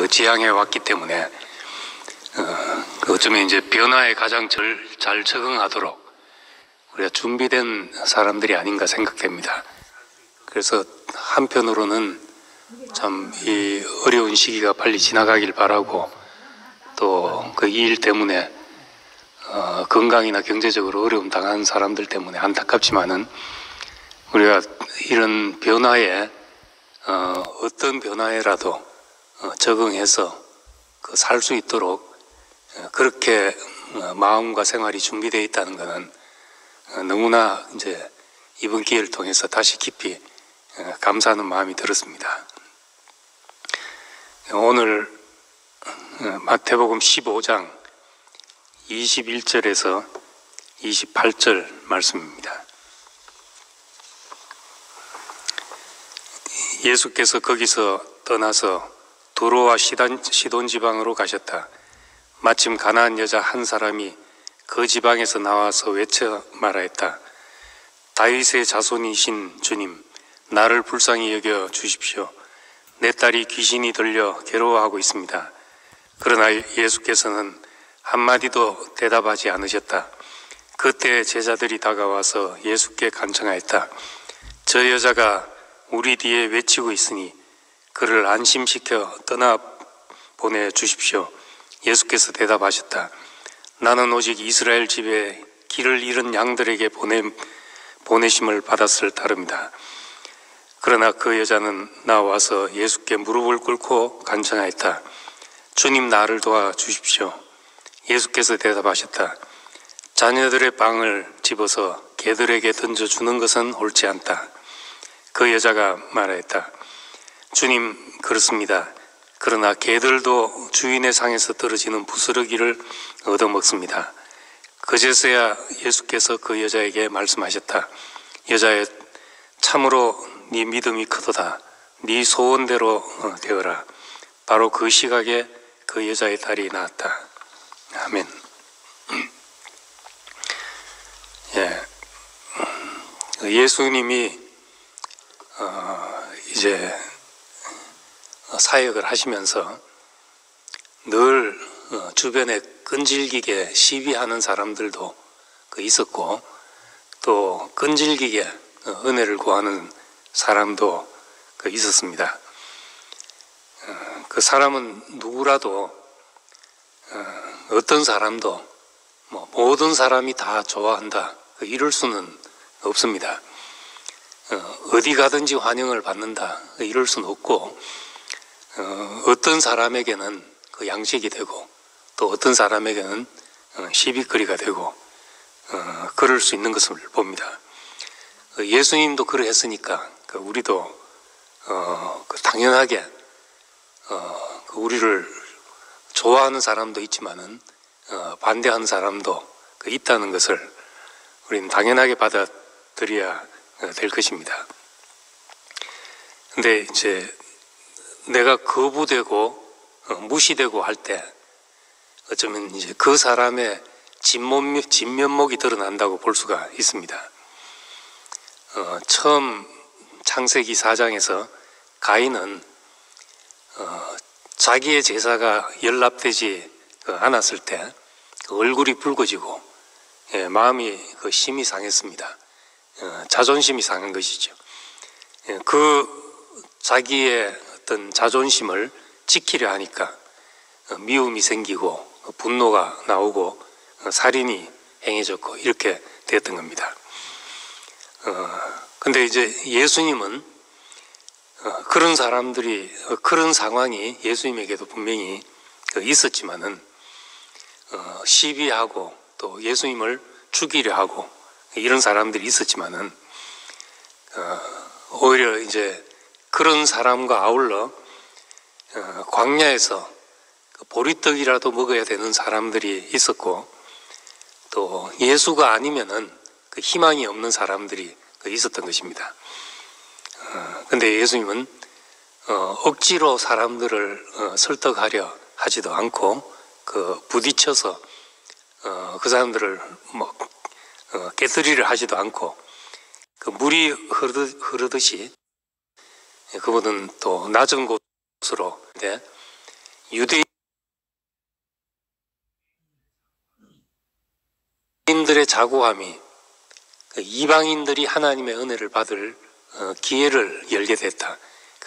지향해 왔기 때문에 어쩌면 이제 변화에 가장 잘 적응하도록 우리가 준비된 사람들이 아닌가 생각됩니다. 그래서 한편으로는 참 이 어려운 시기가 빨리 지나가길 바라고, 또 그 일 때문에 건강이나 경제적으로 어려움 당하는 사람들 때문에 안타깝지만은 우리가 이런 변화에 어떤 변화에라도 적응해서 살 수 있도록 그렇게 마음과 생활이 준비되어 있다는 것은 너무나 이제 이번 기회를 통해서 다시 깊이 감사하는 마음이 들었습니다. 오늘 마태복음 15장 21절에서 28절 말씀입니다. 예수께서 거기서 떠나서 두로와 시돈 지방으로 가셨다. 마침 가나안 여자 한 사람이 그 지방에서 나와서 외쳐 말하였다. 다윗의 자손이신 주님, 나를 불쌍히 여겨 주십시오. 내 딸이 귀신이 들려 괴로워하고 있습니다. 그러나 예수께서는 한마디도 대답하지 않으셨다. 그때 제자들이 다가와서 예수께 간청하였다. 저 여자가 우리 뒤에 외치고 있으니 그를 안심시켜 떠나 보내주십시오. 예수께서 대답하셨다. 나는 오직 이스라엘 집에 길을 잃은 양들에게 보내심을 받았을 따름이다. 그러나 그 여자는 나와서 예수께 무릎을 꿇고 간청하였다. 주님, 나를 도와주십시오. 예수께서 대답하셨다. 자녀들의 빵을 집어서 개들에게 던져주는 것은 옳지 않다. 그 여자가 말하였다. 주님, 그렇습니다. 그러나 개들도 주인의 상에서 떨어지는 부스러기를 얻어먹습니다. 그제서야 예수께서 그 여자에게 말씀하셨다. 여자여, 참으로 네 믿음이 크도다. 네 소원대로 되어라. 바로 그 시각에 그 여자의 딸이 나았다. 아멘. 예수님이 이제 사역을 하시면서 늘 주변에 끈질기게 시비하는 사람들도 있었고, 또 끈질기게 은혜를 구하는 사람도 있었습니다. 그 사람은 누구라도 어떤 사람도 모든 사람이 다 좋아한다 이럴 수는 없습니다. 어디 가든지 환영을 받는다 이럴 수는 없고, 어떤 사람에게는 양식이 되고 또 어떤 사람에게는 시비거리가 되고 그럴 수 있는 것을 봅니다. 예수님도 그러했으니까 우리도 당연하게 우리를 좋아하는 사람도 있지만은 반대하는 사람도 있다는 것을 우리는 당연하게 받아들여야 될 것입니다. 근데 이제 내가 거부되고 무시되고 할 때 어쩌면 이제 그 사람의 진면목이 드러난다고 볼 수가 있습니다. 처음 창세기 4장에서 가인은 자기의 제사가 연락되지 않았을 때 얼굴이 붉어지고 마음이 심히 상했습니다. 자존심이 상한 것이죠. 그 자기의 어떤 자존심을 지키려 하니까 미움이 생기고 분노가 나오고 살인이 행해졌고 이렇게 됐던 겁니다. 근데 이제 예수님은 그런 사람들이, 그런 상황이 예수님에게도 분명히 있었지만은 시비하고 또 예수님을 죽이려 하고 이런 사람들이 있었지만은 오히려 이제 그런 사람과 아울러 광야에서 보리떡이라도 먹어야 되는 사람들이 있었고, 또 예수가 아니면은 희망이 없는 사람들이 있었던 것입니다. 근데 예수님은 억지로 사람들을 설득하려 하지도 않고 부딪혀서 그 사람들을 깨뜨리려 하지도 않고 물이 흐르듯이 그분은 또 낮은 곳으로 유대인들의 자고함이 이방인들이 하나님의 은혜를 받을 기회를 열게 됐다.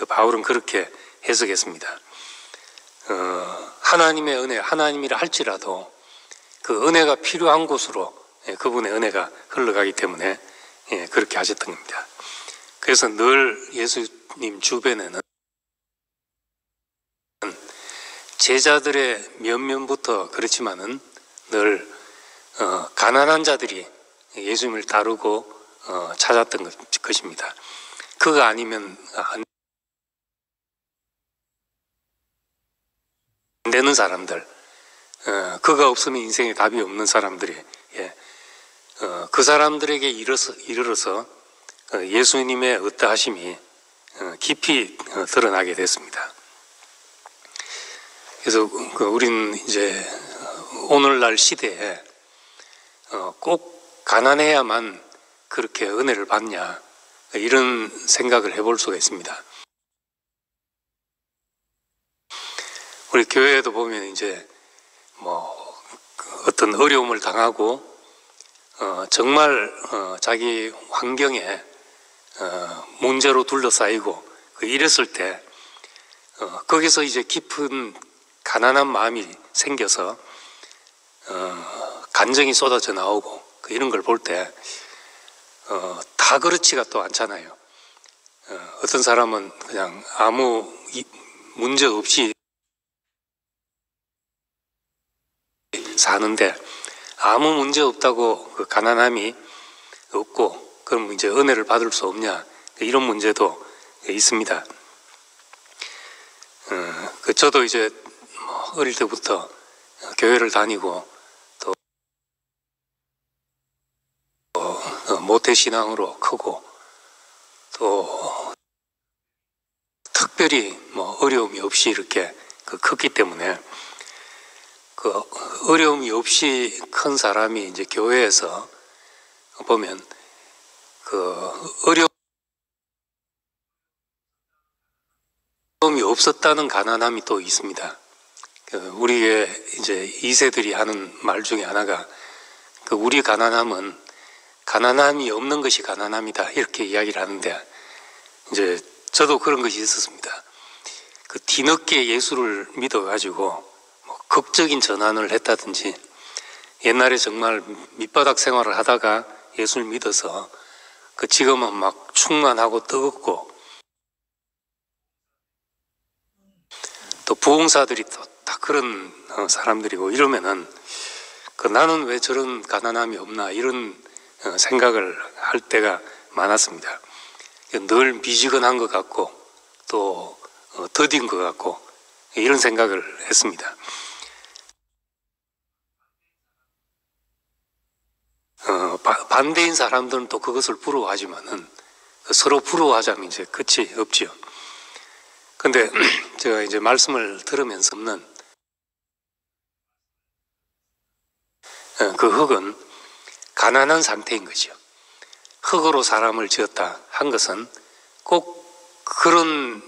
바울은 그렇게 해석했습니다. 하나님의 은혜, 하나님이라 할지라도 그 은혜가 필요한 곳으로 그분의 은혜가 흘러가기 때문에 그렇게 하셨던 겁니다. 그래서 늘 예수님 주변에는 제자들의 면면부터 그렇지만은 늘 가난한 자들이 예수님을 따르고 찾았던 것입니다. 그가 아니면 안 되는 사람들, 그가 없으면 인생에 답이 없는 사람들이 그 사람들에게 이르러서 예수님의 어떠하심이 깊이 드러나게 됐습니다. 그래서 우리는 이제 오늘날 시대에 꼭 가난해야만 그렇게 은혜를 받냐, 이런 생각을 해볼 수가 있습니다. 우리 교회에도 보면 이제 어떤 어려움을 당하고 정말 자기 환경에 문제로 둘러싸이고 이랬을 때 거기서 이제 깊은 가난한 마음이 생겨서 간정이 쏟아져 나오고 이런 걸 볼 때 다 그렇지가 또 않잖아요. 어떤 사람은 그냥 아무 문제 없이 사는데 아무 문제 없다고 그 가난함이 없고 그럼 이제 은혜를 받을 수 없냐, 이런 문제도 있습니다. 저도 이제 어릴 때부터 교회를 다니고 또 모태신앙으로 크고 또 특별히 어려움이 없이 이렇게 컸기 때문에 그 어려움이 없이 큰 사람이 이제 교회에서 보면 어려움이 없었다는 가난함이 또 있습니다. 우리의 이제 2세들이 하는 말 중에 하나가 우리 가난함은 가난함이 없는 것이 가난함이다, 이렇게 이야기를 하는데, 이제 저도 그런 것이 있었습니다. 뒤늦게 예수를 믿어가지고 극적인 전환을 했다든지, 옛날에 정말 밑바닥 생활을 하다가 예수를 믿어서 지금은 막 충만하고 뜨겁고, 또 부흥사들이 또 다 그런 사람들이고 이러면은 나는 왜 저런 가난함이 없나, 이런 생각을 할 때가 많았습니다. 늘 미지근한 것 같고 또 더딘 것 같고 이런 생각을 했습니다. 반대인 사람들은 또 그것을 부러워하지만은 서로 부러워하자면 이제 끝이 없지요. 근데 제가 이제 말씀을 들으면서는 그 흙은 가난한 상태인 거죠. 흙으로 사람을 지었다 한 것은 꼭 그런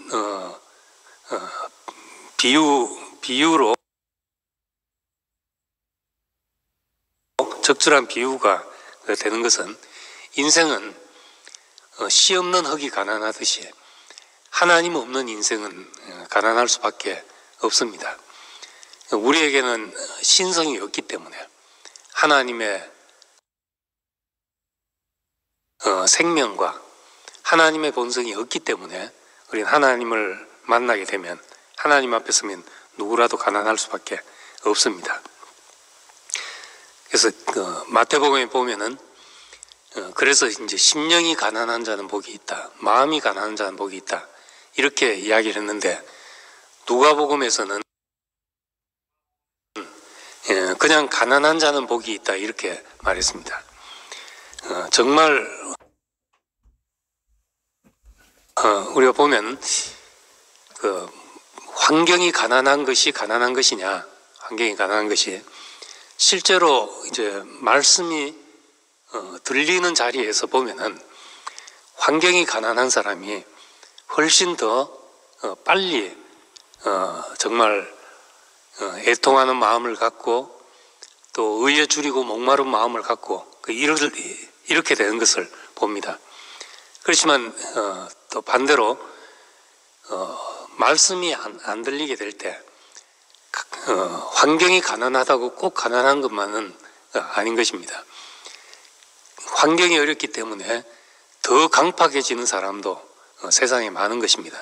비유로, 적절한 비유가 되는 것은, 인생은 씨 없는 흙이 가난하듯이 하나님 없는 인생은 가난할 수밖에 없습니다. 우리에게는 신성이 없기 때문에, 하나님의 생명과 하나님의 본성이 없기 때문에 우리는 하나님을 만나게 되면, 하나님 앞에 서면 누구라도 가난할 수밖에 없습니다. 그래서 마태복음에 보면은 그래서 이제 심령이 가난한 자는 복이 있다, 마음이 가난한 자는 복이 있다, 이렇게 이야기를 했는데, 누가복음에서는 그냥 가난한 자는 복이 있다, 이렇게 말했습니다. 정말 우리가 보면 환경이 가난한 것이 가난한 것이냐, 환경이 가난한 것이 실제로 이제 말씀이 들리는 자리에서 보면은 환경이 가난한 사람이 훨씬 더 빨리 정말 애통하는 마음을 갖고 또 의에 줄이고 목마른 마음을 갖고 이렇게 되는 것을 봅니다. 그렇지만 또 반대로 말씀이 안 들리게 될 때 환경이 가난하다고 꼭 가난한 것만은 아닌 것입니다. 환경이 어렵기 때문에 더 강팍해지는 사람도 세상에 많은 것입니다.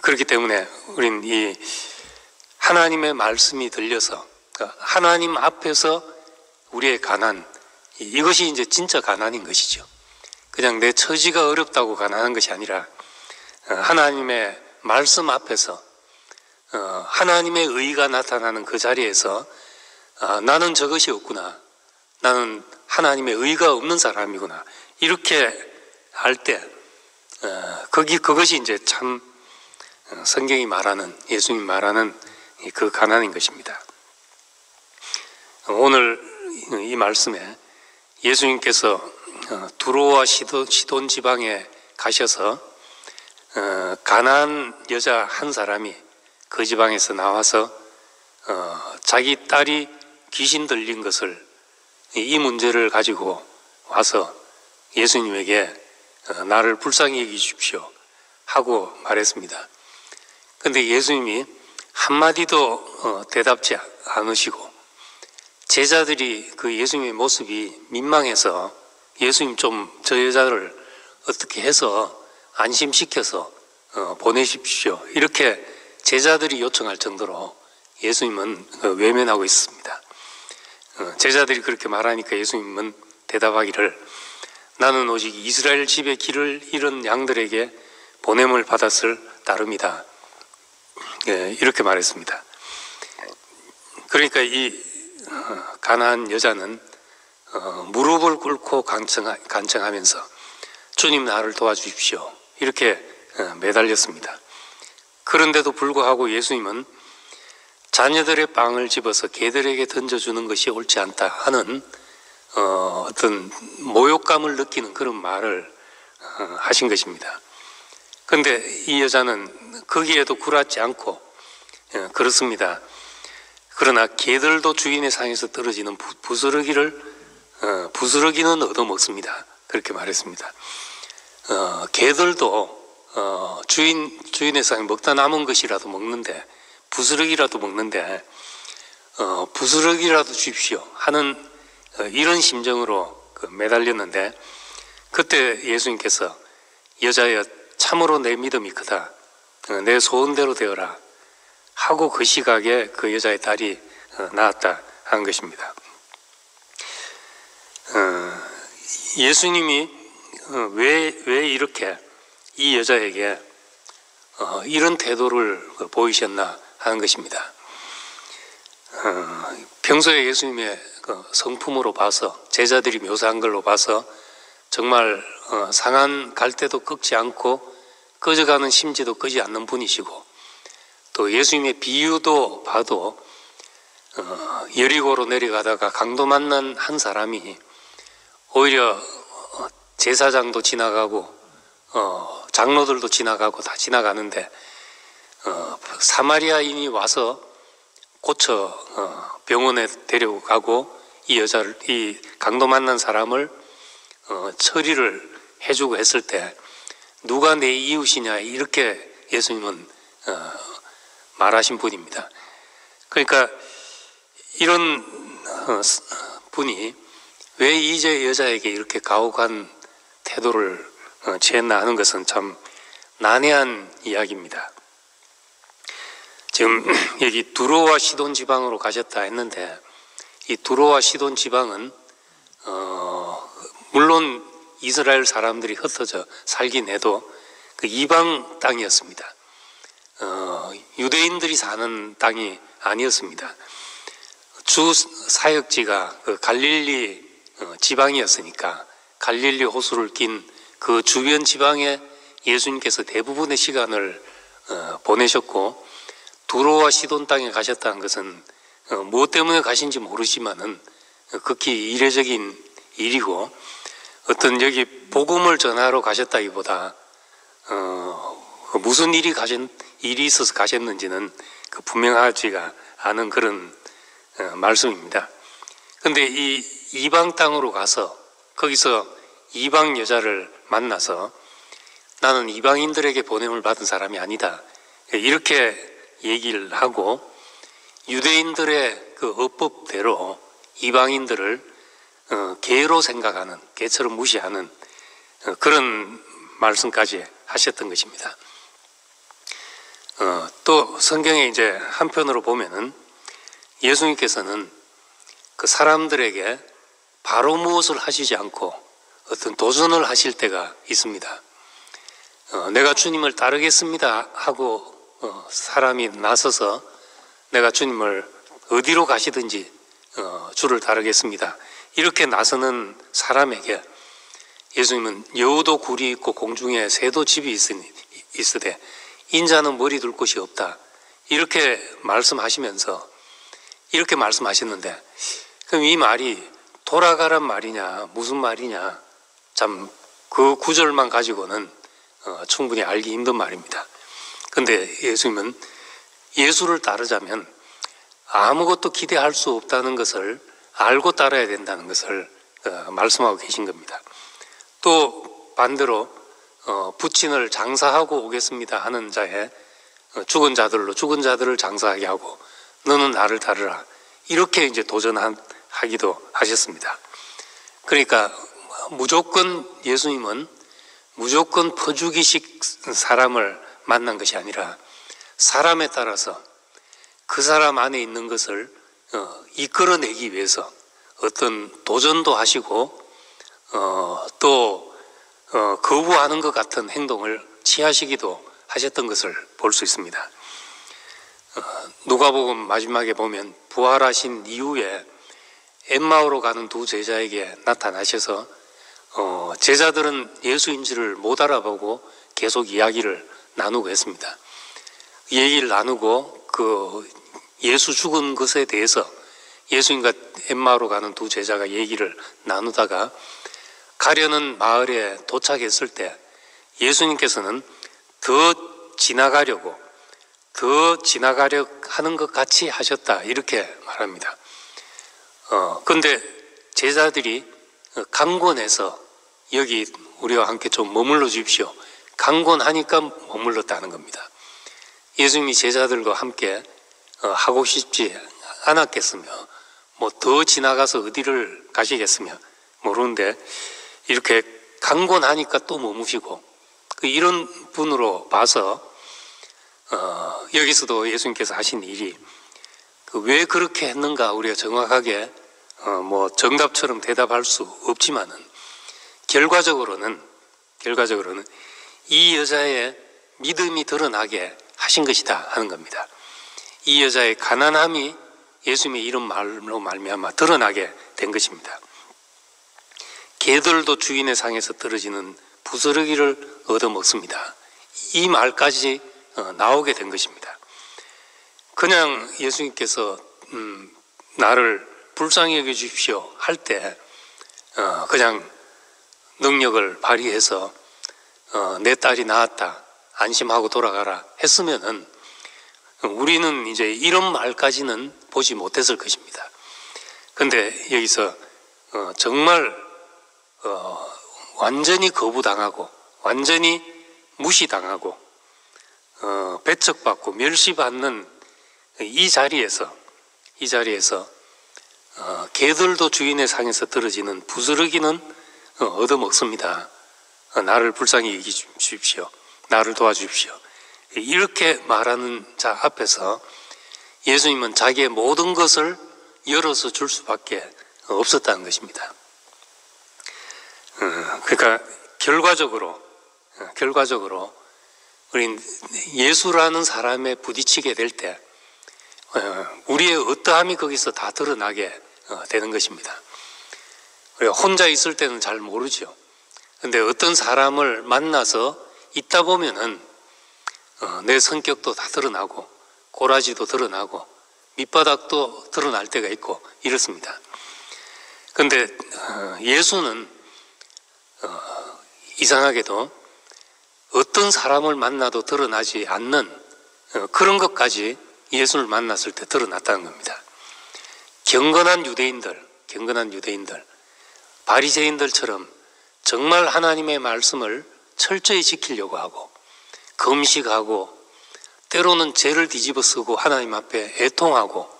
그렇기 때문에 우리는 이 하나님의 말씀이 들려서 하나님 앞에서 우리의 가난, 이것이 이제 진짜 가난인 것이죠. 그냥 내 처지가 어렵다고 가난한 것이 아니라 하나님의 말씀 앞에서 하나님의 의가 나타나는 그 자리에서 나는 저것이 없구나, 나는 하나님의 의가 없는 사람이구나, 이렇게 할 때 그것이 이제 참 성경이 말하는, 예수님 말하는 그 가난인 것입니다. 오늘 이 말씀에 예수님께서 두로와 시돈 지방에 가셔서 가나안 여자 한 사람이 그 지방에서 나와서 자기 딸이 귀신 들린 것을, 이 문제를 가지고 와서 예수님에게 나를 불쌍히 여기십시오 하고 말했습니다. 그런데 예수님이 한마디도 대답지 않으시고 제자들이 그 예수님의 모습이 민망해서 예수님 좀 저 여자를 어떻게 해서 안심시켜서 보내십시오, 이렇게 제자들이 요청할 정도로 예수님은 외면하고 있습니다. 제자들이 그렇게 말하니까 예수님은 대답하기를 나는 오직 이스라엘 집의 길을 잃은 양들에게 보냄을 받았을 따름이다, 이렇게 말했습니다. 그러니까 이 가나안 여자는 무릎을 꿇고 간청하면서 주님 나를 도와주십시오 이렇게 매달렸습니다. 그런데도 불구하고 예수님은 자녀들의 빵을 집어서 개들에게 던져주는 것이 옳지 않다 하는 어떤 모욕감을 느끼는 그런 말을 하신 것입니다. 그런데 이 여자는 거기에도 굴하지 않고 그렇습니다. 그러나 개들도 주인의 상에서 떨어지는 부스러기는 얻어먹습니다, 그렇게 말했습니다. 개들도 주인의 상에 먹다 남은 것이라도 먹는데, 부스러기라도 먹는데 부스러기라도 주십시오 하는 이런 심정으로 매달렸는데, 그때 예수님께서 여자여 참으로 내 믿음이 크다, 내 소원대로 되어라 하고 그 시각에 그 여자의 딸이 나았다 한 것입니다. 예수님이 왜 이렇게 이 여자에게 이런 태도를 보이셨나 하는 것입니다. 평소에 예수님의 성품으로 봐서, 제자들이 묘사한 걸로 봐서 정말 상한 갈대도 꺾지 않고 꺼져가는 심지도 끄지 않는 분이시고, 또 예수님의 비유도 봐도 여리고로 내려가다가 강도 만난 한 사람이 오히려 제사장도 지나가고 장로들도 지나가고 다 지나가는데 사마리아인이 와서 고쳐 병원에 데려가고 이 강도 만난 사람을 처리를 해주고 했을 때 누가 내 이웃이냐, 이렇게 예수님은 말하신 분입니다. 그러니까 이런 분이 왜 이제 여자에게 이렇게 가혹한 태도를 취했나 하는 것은 참 난해한 이야기입니다. 지금 여기 두로와 시돈 지방으로 가셨다 했는데, 이 두로와 시돈 지방은 물론 이스라엘 사람들이 흩어져 살긴 해도 그 이방 땅이었습니다. 유대인들이 사는 땅이 아니었습니다. 주 사역지가 그 갈릴리 지방이었으니까 갈릴리 호수를 낀 그 주변 지방에 예수님께서 대부분의 시간을 보내셨고, 두로와 시돈 땅에 가셨다는 것은 무엇 때문에 가신지 모르지만은 극히 이례적인 일이고, 어떤 여기 복음을 전하러 가셨다기보다 무슨 일이 있어서 가셨는지는 분명하지가 않은 그런 말씀입니다. 근데 이 이방 땅으로 가서 거기서 이방 여자를 만나서 나는 이방인들에게 보냄을 받은 사람이 아니다, 이렇게 얘기를 하고 유대인들의 그 어법대로 이방인들을 개로 생각하는, 개처럼 무시하는 그런 말씀까지 하셨던 것입니다. 또 성경에 이제 한편으로 보면은 예수님께서는 그 사람들에게 바로 무엇을 하시지 않고 어떤 도전을 하실 때가 있습니다. 내가 주님을 따르겠습니다 하고 사람이 나서서 내가 주님을 어디로 가시든지 주를 따르겠습니다 이렇게 나서는 사람에게 예수님은 여우도 굴이 있고 공중에 새도 집이 있으되 인자는 머리 둘 곳이 없다, 이렇게 말씀하시면서 이렇게 말씀하셨는데, 그럼 이 말이 돌아가란 말이냐 무슨 말이냐, 참 그 구절만 가지고는 충분히 알기 힘든 말입니다. 근데 예수님은 예수를 따르자면 아무것도 기대할 수 없다는 것을 알고 따라야 된다는 것을 말씀하고 계신 겁니다. 또 반대로 부친을 장사하고 오겠습니다 하는 자에 죽은 자들을 장사하게 하고 너는 나를 따르라, 이렇게 이제 도전하기도 하셨습니다. 그러니까 무조건 예수님은 무조건 퍼주기식 사람을 만난 것이 아니라 사람에 따라서 그 사람 안에 있는 것을 이끌어내기 위해서 어떤 도전도 하시고 또 거부하는 것 같은 행동을 취하시기도 하셨던 것을 볼 수 있습니다. 누가복음 마지막에 보면 부활하신 이후에 엠마오로 가는 두 제자에게 나타나셔서 제자들은 예수인지를 못 알아보고 계속 이야기를 나누고 했습니다. 얘기를 나누고 그 예수 죽은 것에 대해서 예수님과 엠마오로 가는 두 제자가 얘기를 나누다가 가려는 마을에 도착했을 때 예수님께서는 더 지나가려 하는 것 같이 하셨다, 이렇게 말합니다. 근데 제자들이 강권해서 여기 우리와 함께 좀 머물러 주십시오, 강권하니까 머물렀다는 겁니다. 예수님이 제자들과 함께 하고 싶지 않았겠으며 뭐 더 지나가서 어디를 가시겠으며 모르는데 이렇게 강권하니까 또 머무시고, 이런 분으로 봐서 여기서도 예수님께서 하신 일이 왜 그렇게 했는가 우리가 정확하게 뭐 정답처럼 대답할 수 없지만은 결과적으로는 이 여자의 믿음이 드러나게 하신 것이다 하는 겁니다. 이 여자의 가난함이 예수님의 이런 말로 말미암아 드러나게 된 것입니다. 개들도 주인의 상에서 떨어지는 부스러기를 얻어먹습니다, 이 말까지 나오게 된 것입니다. 그냥 예수님께서 나를 불쌍히 여겨 주십시오 할 때 그냥 능력을 발휘해서 내 딸이 나았다 안심하고 돌아가라 했으면은 우리는 이제 이런 말까지는 보지 못했을 것입니다. 근데 여기서 정말 완전히 거부당하고 완전히 무시당하고 배척받고 멸시받는 이 자리에서 개들도 주인의 상에서 떨어지는 부스러기는 얻어먹습니다. 나를 불쌍히 여기 주십시오, 나를 도와주십시오, 이렇게 말하는 자 앞에서 예수님은 자기의 모든 것을 열어서 줄 수밖에 없었다는 것입니다. 그러니까 결과적으로 우린 예수라는 사람에 부딪히게 될 때 우리의 어떠함이 거기서 다 드러나게 되는 것입니다. 우리가 혼자 있을 때는 잘 모르죠. 근데 어떤 사람을 만나서 있다 보면은 내 성격도 다 드러나고 꼬라지도 드러나고 밑바닥도 드러날 때가 있고 이렇습니다. 근데 예수는 이상하게도 어떤 사람을 만나도 드러나지 않는 그런 것까지 예수를 만났을 때 드러났다는 겁니다. 경건한 유대인들, 바리새인들처럼 정말 하나님의 말씀을 철저히 지키려고 하고 금식하고 때로는 죄를 뒤집어 쓰고 하나님 앞에 애통하고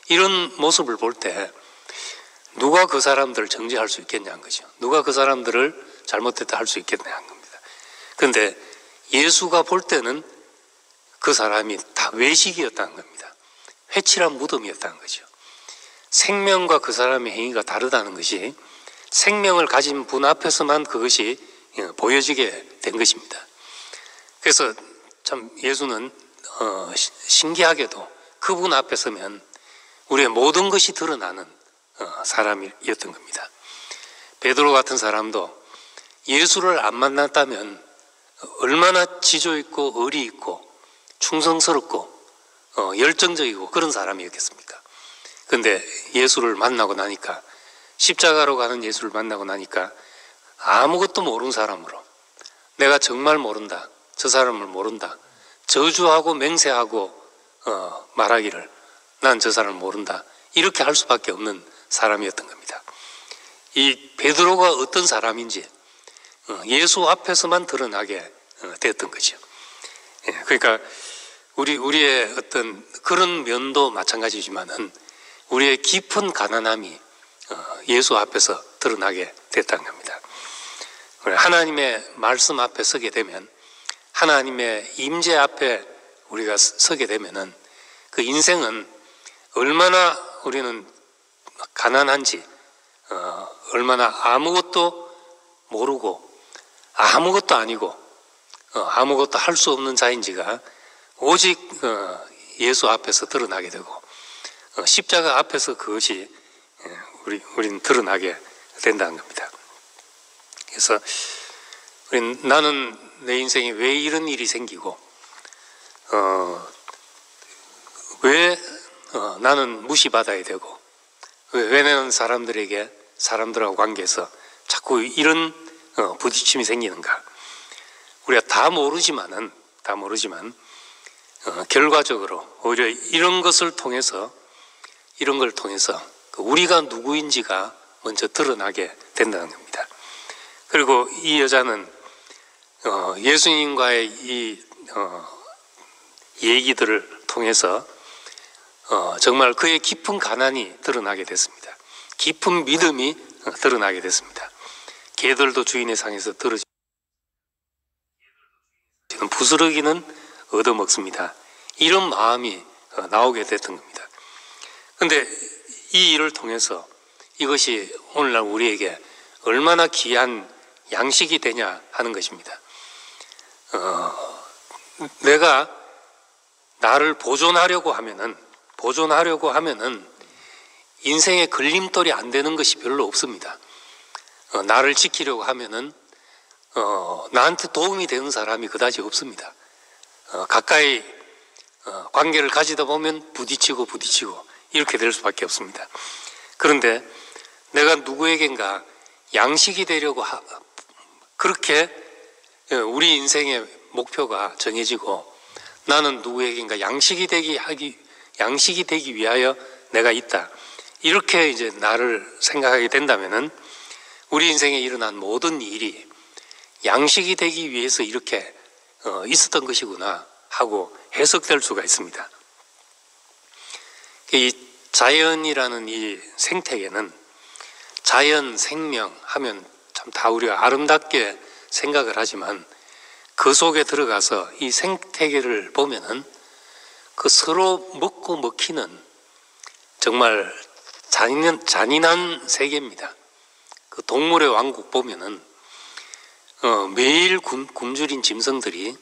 이런 모습을 볼 때 누가 그 사람들을 정죄할 수 있겠냐는 거죠. 누가 그 사람들을 잘못됐다 할 수 있겠냐는 겁니다. 그런데 예수가 볼 때는 그 사람이 다 외식이었다는 겁니다. 회칠한 무덤이었다는 거죠. 생명과 그 사람의 행위가 다르다는 것이 생명을 가진 분 앞에서만 그것이 보여지게 된 것입니다. 그래서 참 예수는 신기하게도 그분 앞에 서면 우리의 모든 것이 드러나는 사람이었던 겁니다. 베드로 같은 사람도 예수를 안 만났다면 얼마나 지조 있고 의리 있고 충성스럽고 열정적이고 그런 사람이었겠습니까? 그런데 예수를 만나고 나니까, 십자가로 가는 예수를 만나고 나니까 아무것도 모르는 사람으로, 내가 정말 모른다, 저 사람을 모른다, 저주하고 맹세하고 말하기를 난 저 사람을 모른다, 이렇게 할 수밖에 없는 사람이었던 겁니다. 이 베드로가 어떤 사람인지 예수 앞에서만 드러나게 됐던 거죠. 그러니까 우리의 어떤 그런 면도 마찬가지지만은 우리의 깊은 가난함이 예수 앞에서 드러나게 됐다는 겁니다. 하나님의 말씀 앞에 서게 되면, 하나님의 임재 앞에 우리가 서게 되면은 그 인생은 얼마나 우리는 가난한지, 얼마나 아무것도 모르고 아무것도 아니고 아무것도 할 수 없는 자인지가 오직 예수 앞에서 드러나게 되고 십자가 앞에서 그것이 우리는 드러나게 된다는 겁니다. 그래서 나는 내 인생에 왜 이런 일이 생기고 왜 나는 무시받아야 되고 왜 나는 사람들하고 관계에서 자꾸 이런 부딪힘이 생기는가. 우리가 다 모르지만 결과적으로 오히려 이런 걸 통해서 우리가 누구인지가 먼저 드러나게 된다는 겁니다. 그리고 이 여자는 예수님과의 이 얘기들을 통해서 정말 그의 깊은 가난이 드러나게 됐습니다. 깊은 믿음이 드러나게 됐습니다. 개들도 주인의 상에서 떨어지는 부스러기는 얻어먹습니다. 이런 마음이 나오게 됐던 겁니다. 그런데 이 일을 통해서 이것이 오늘날 우리에게 얼마나 귀한 양식이 되냐 하는 것입니다. 내가 나를 보존하려고 하면은 인생의 걸림돌이 안 되는 것이 별로 없습니다. 나를 지키려고 하면은 나한테 도움이 되는 사람이 그다지 없습니다. 가까이 관계를 가지다 보면 부딪히고 이렇게 될 수밖에 없습니다. 그런데 내가 누구에겐가 양식이 되려고 그렇게 우리 인생의 목표가 정해지고 나는 누구에겐가 양식이 되기 위하여 내가 있다, 이렇게 이제 나를 생각하게 된다면은 우리 인생에 일어난 모든 일이 양식이 되기 위해서 이렇게 있었던 것이구나 하고 해석될 수가 있습니다. 이 자연이라는 이 생태계는, 자연, 생명 하면 참 다 우리가 아름답게 생각을 하지만 그 속에 들어가서 이 생태계를 보면은 그 서로 먹고 먹히는 정말 잔인한 세계입니다. 그 동물의 왕국 보면은 매일 굶주린 짐승들이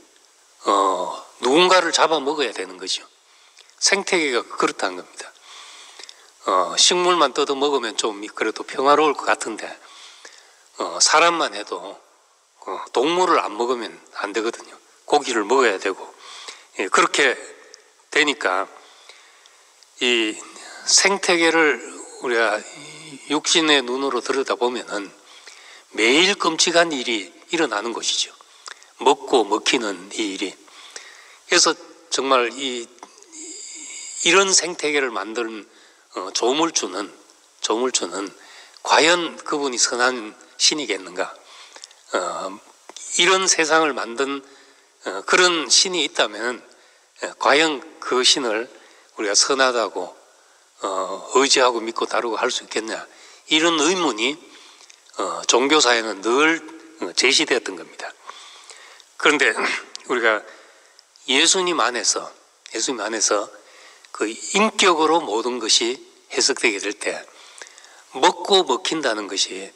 누군가를 잡아먹어야 되는 거죠. 생태계가 그렇다는 겁니다. 식물만 뜯어 먹으면 좀 그래도 평화로울 것 같은데 사람만 해도 동물을 안 먹으면 안 되거든요. 고기를 먹어야 되고, 그렇게 되니까 이 생태계를 우리가 육신의 눈으로 들여다보면은 매일 끔찍한 일이 일어나는 것이죠. 먹고 먹히는 이 일이. 그래서 정말 이 이런 생태계를 만든 조물주는 과연 그분이 선한 신이겠는가? 이런 세상을 만든 그런 신이 있다면 과연 그 신을 우리가 선하다고 의지하고 믿고 따르고 할 수 있겠냐? 이런 의문이 종교사에는 늘 제시되었던 겁니다. 그런데 우리가 예수님 안에서 그 인격으로 모든 것이 해석되게 될 때 먹고 먹힌다는 것이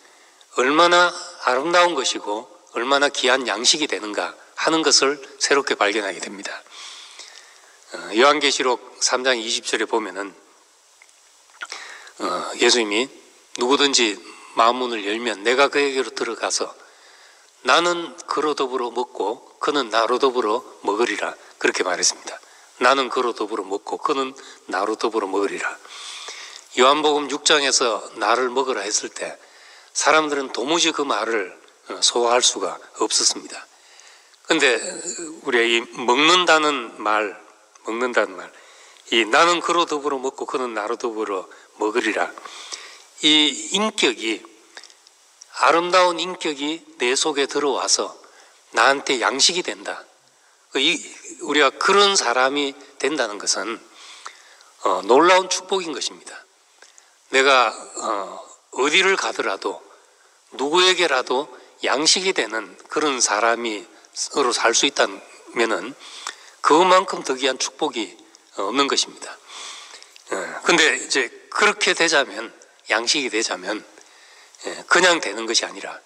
얼마나 아름다운 것이고 얼마나 귀한 양식이 되는가 하는 것을 새롭게 발견하게 됩니다. 요한계시록 3장 20절에 보면은 예수님이 누구든지 마음문을 열면 내가 그에게로 들어가서 나는 그로 더불어 먹고 그는 나로 더불어 먹으리라 그렇게 말했습니다. 나는 그로 더불어 먹고 그는 나로 더불어 먹으리라. 요한복음 6장에서 나를 먹으라 했을 때 사람들은 도무지 그 말을 소화할 수가 없었습니다. 그런데 우리가 이 먹는다는 말, 이 나는 그로 더불어 먹고 그는 나로 더불어 먹으리라. 이 인격이, 아름다운 인격이 내 속에 들어와서 나한테 양식이 된다. 우리가 그런 사람이 된다는 것은 놀라운 축복인 것입니다. 내가 어디를 가더라도 누구에게라도 양식이 되는 그런 사람으로 살 수 있다면은 그만큼 더 귀한 축복이 없는 것입니다. 근데 이제 그렇게 되자면, 양식이 되자면 그냥 되는 것이 아니라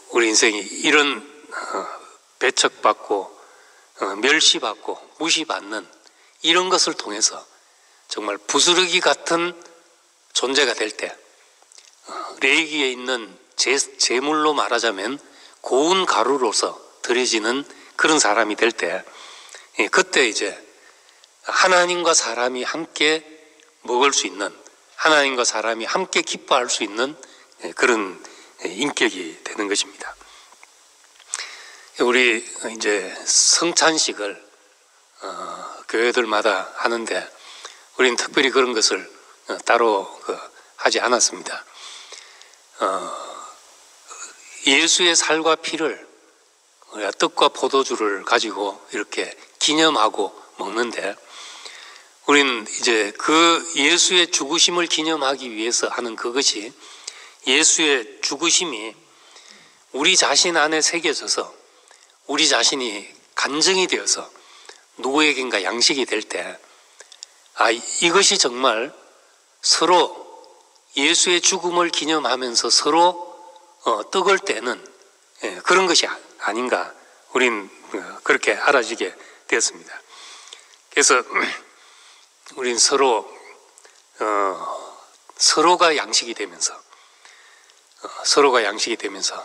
우리 인생이 이런 배척받고 멸시받고 무시받는 이런 것을 통해서 정말 부스러기 같은 존재가 될 때, 레이기에 있는 제물로 말하자면 고운 가루로서 드려지는 그런 사람이 될 때, 그때 이제 하나님과 사람이 함께 먹을 수 있는, 하나님과 사람이 함께 기뻐할 수 있는 그런 인격이 되는 것입니다. 우리 이제 성찬식을 교회들마다 하는데 우리는 특별히 그런 것을 따로 하지 않았습니다. 예수의 살과 피를 우리가 떡과 포도주를 가지고 이렇게 기념하고 먹는데, 우리는 이제 그 예수의 죽으심을 기념하기 위해서 하는 그것이, 예수의 죽으심이 우리 자신 안에 새겨져서 우리 자신이 간증이 되어서 누구에겐가 양식이 될 때, 이것이 정말 서로 예수의 죽음을 기념하면서 서로 떡을 떼는 그런 것이 아닌가, 우린 그렇게 알아지게 되었습니다. 그래서 우린 서로가 양식이 되면서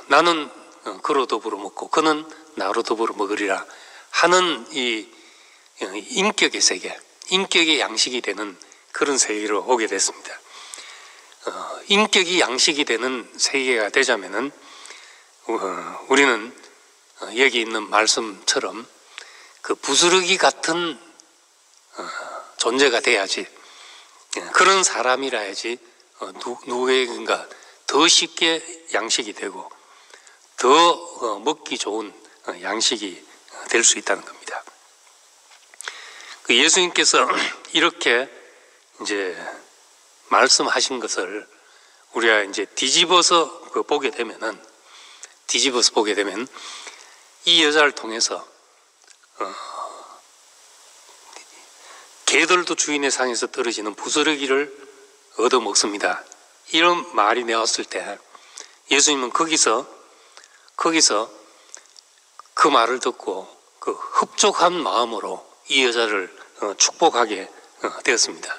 나는 그로 더불어 먹고 그는 나로 더불어 먹으리라 하는 이 인격의 세계, 인격의 양식이 되는 그런 세계로 오게 됐습니다. 인격이 양식이 되는 세계가 되자면은 우리는 여기 있는 말씀처럼 그 부스러기 같은 존재가 돼야지, 그런 사람이라야지 누구에겐가 더 쉽게 양식이 되고 더 먹기 좋은 양식이 될 수 있다는 겁니다. 예수님께서 이렇게 이제 말씀하신 것을 우리가 이제 뒤집어서 보게 되면 이 여자를 통해서 개들도 주인의 상에서 떨어지는 부스러기를 얻어 먹습니다. 이런 말이 나왔을 때 예수님은 거기서 그 말을 듣고 그 흡족한 마음으로 이 여자를 축복하게 되었습니다.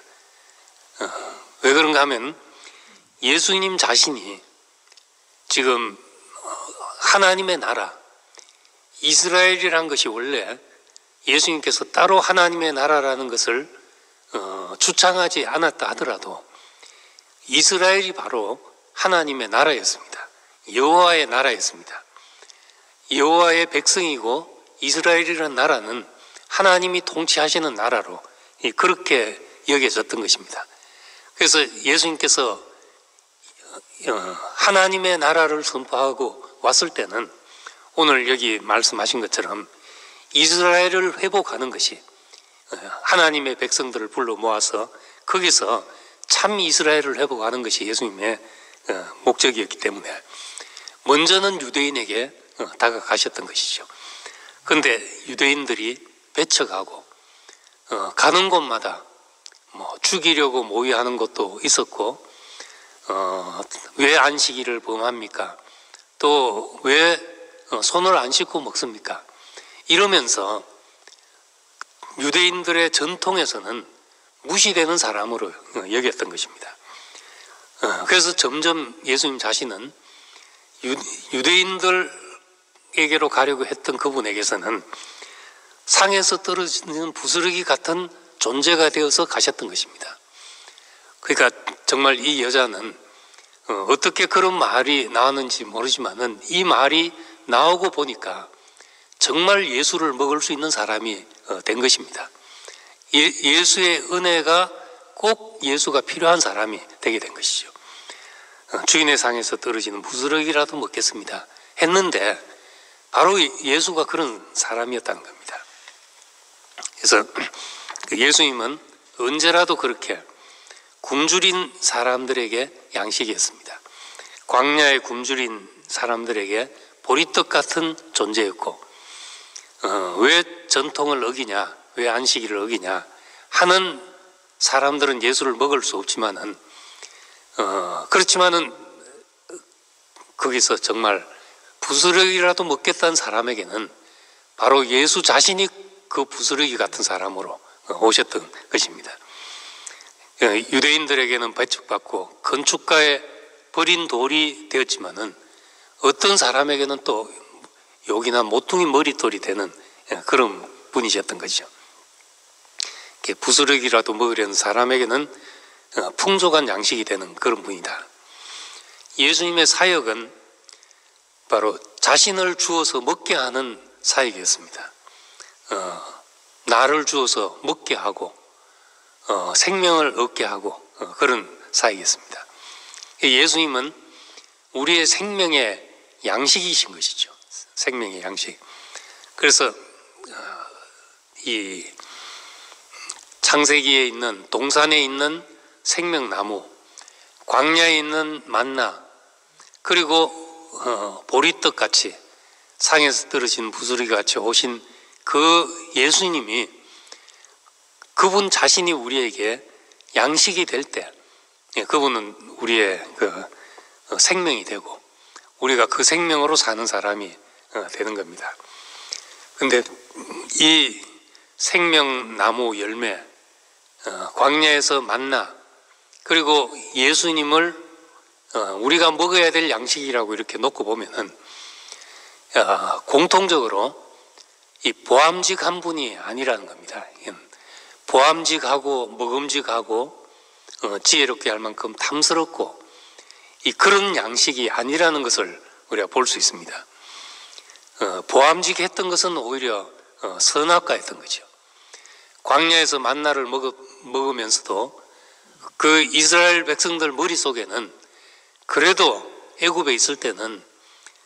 왜 그런가 하면 예수님 자신이 지금 하나님의 나라, 이스라엘이란 것이 원래 예수님께서 따로 하나님의 나라라는 것을 주창하지 않았다 하더라도 이스라엘이 바로 하나님의 나라였습니다. 여호와의 나라였습니다. 여호와의 백성이고 이스라엘이라는 나라는 하나님이 통치하시는 나라로 그렇게 여겨졌던 것입니다. 그래서 예수님께서 하나님의 나라를 선포하고 왔을 때는 오늘 여기 말씀하신 것처럼 이스라엘을 회복하는 것이, 하나님의 백성들을 불러 모아서 거기서 참 이스라엘을 회복하는 것이 예수님의 목적이었기 때문에 먼저는 유대인에게 다가가셨던 것이죠. 그런데 유대인들이 배척하고 가는 곳마다 죽이려고 모의하는 것도 있었고, 왜 안식일을 범합니까? 또 왜 손을 안 씻고 먹습니까? 이러면서 유대인들의 전통에서는 무시되는 사람으로 여겼던 것입니다. 그래서 점점 예수님 자신은 유대인들에게로 가려고 했던 그분에게서는 상에서 떨어지는 부스러기 같은 존재가 되어서 가셨던 것입니다. 그러니까 정말 이 여자는 어떻게 그런 말이 나왔는지 모르지만은 이 말이 나오고 보니까 정말 예수를 먹을 수 있는 사람이 된 것입니다. 예수의 은혜가 꼭 예수가 필요한 사람이 되게 된 것이죠. 주인의 상에서 떨어지는 부스러기라도 먹겠습니다 했는데 바로 예수가 그런 사람이었다는 겁니다. 그래서 예수님은 언제라도 그렇게 굶주린 사람들에게 양식이었습니다. 광야에 굶주린 사람들에게 보리떡 같은 존재였고, 왜 전통을 어기냐, 왜 안식일을 어기냐 하는 사람들은 예수를 먹을 수 없지만은, 그렇지만은 거기서 정말 부스러기라도 먹겠다는 사람에게는 바로 예수 자신이 그 부스러기 같은 사람으로 오셨던 것입니다. 유대인들에게는 배척받고 건축가에 버린 돌이 되었지만은 어떤 사람에게는 또 욕이나 모퉁이 머릿돌이 되는 그런 분이셨던 거죠. 부스러기라도 먹으려는 사람에게는 풍족한 양식이 되는 그런 분이다. 예수님의 사역은 바로 자신을 주어서 먹게 하는 사역이었습니다. 나를 주어서 먹게 하고 생명을 얻게 하고 그런 사역이었습니다. 예수님은 우리의 생명의 양식이신 것이죠. 생명의 양식. 그래서 이 창세기에 있는 동산에 있는 생명나무, 광야에 있는 만나, 그리고 보리떡 같이 상에서 떨어진 부스러기 같이 오신 그 예수님이, 그분 자신이 우리에게 양식이 될 때 그분은 우리의 그 생명이 되고 우리가 그 생명으로 사는 사람이 되는 겁니다. 근데 이 생명나무 열매, 광야에서 만나, 그리고 예수님을 우리가 먹어야 될 양식이라고 이렇게 놓고 보면은 공통적으로 이 보암직한 분이 아니라는 겁니다. 보암직하고 먹음직하고 지혜롭게 할 만큼 탐스럽고 그런 양식이 아니라는 것을 우리가 볼 수 있습니다. 보암직했던 것은 오히려 선악과였던 거죠. 광야에서 만나를 먹으면서도 그 이스라엘 백성들 머릿속에는 그래도 애굽에 있을 때는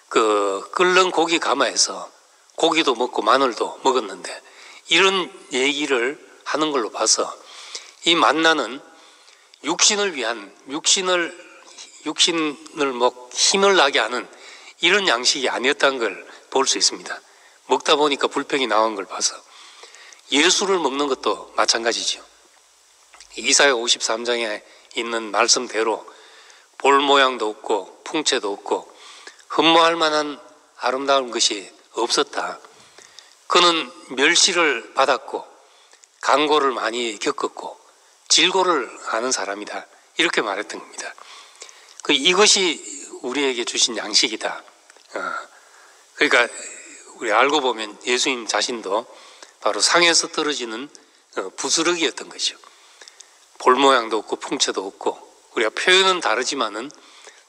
그 끓는 고기 가마에서 고기도 먹고 마늘도 먹었는데, 이런 얘기를 하는 걸로 봐서 이 만나는 육신을 위한, 육신을 힘을 나게 하는 이런 양식이 아니었다는 걸 볼 수 있습니다. 먹다 보니까 불평이 나온 걸 봐서. 예수를 먹는 것도 마찬가지죠. 이사야 53장에 있는 말씀대로 볼 모양도 없고 풍채도 없고 흠모할 만한 아름다운 것이 없었다. 그는 멸시를 받았고 강고를 많이 겪었고 질고를 아는 사람이다. 이렇게 말했던 겁니다. 이것이 우리에게 주신 양식이다. 그러니까 우리 알고 보면 예수님 자신도 바로 상에서 떨어지는 부스러기였던 것이죠. 볼 모양도 없고 풍채도 없고, 우리가 표현은 다르지만은